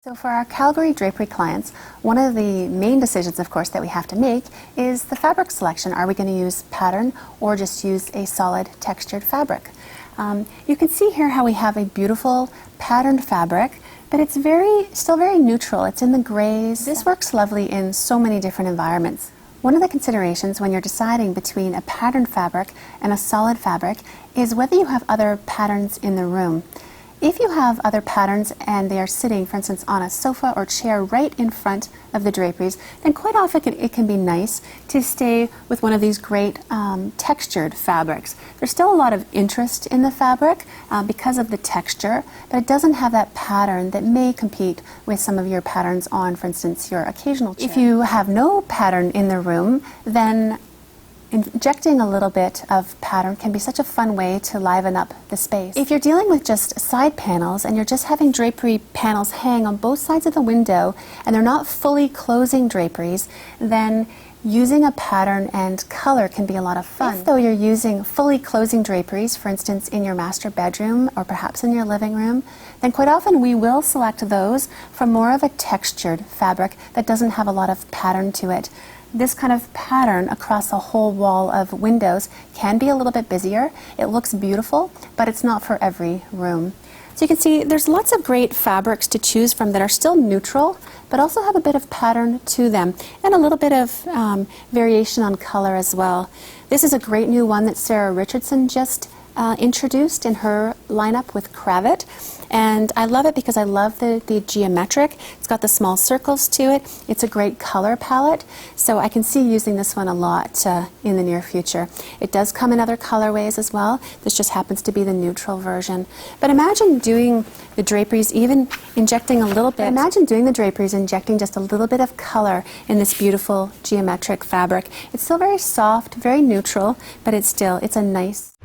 So for our Calgary drapery clients, one of the main decisions, of course, that we have to make is the fabric selection. Are we going to use pattern or just use a solid textured fabric? You can see here how we have a beautiful patterned fabric, but it's still very neutral. It's in the grays. This works lovely in so many different environments. One of the considerations when you're deciding between a patterned fabric and a solid fabric is whether you have other patterns in the room. If you have other patterns and they are sitting, for instance, on a sofa or chair right in front of the draperies, then quite often it can be nice to stay with one of these great textured fabrics. There's still a lot of interest in the fabric because of the texture, but it doesn't have that pattern that may compete with some of your patterns on, for instance, your occasional chair. If you have no pattern in the room, then injecting a little bit of pattern can be such a fun way to liven up the space. If you're dealing with just side panels and you're just having drapery panels hang on both sides of the window and they're not fully closing draperies, then using a pattern and color can be a lot of fun. If though you're using fully closing draperies, for instance in your master bedroom or perhaps in your living room, then quite often we will select those from more of a textured fabric that doesn't have a lot of pattern to it. This kind of pattern across a whole wall of windows can be a little bit busier. It looks beautiful, but it's not for every room. So you can see there's lots of great fabrics to choose from that are still neutral, but also have a bit of pattern to them, and a little bit of variation on color as well. This is a great new one that Sarah Richardson just introduced in her lineup with Cravat, and I love it because I love the geometric. It's got the small circles to it. It's a great color palette, so I can see using this one a lot in the near future. It does come in other colorways as well. This just happens to be the neutral version. But imagine doing the draperies, even injecting a little bit. Imagine doing the draperies, injecting just a little bit of color in this beautiful geometric fabric. It's still very soft, very neutral, but it's a nice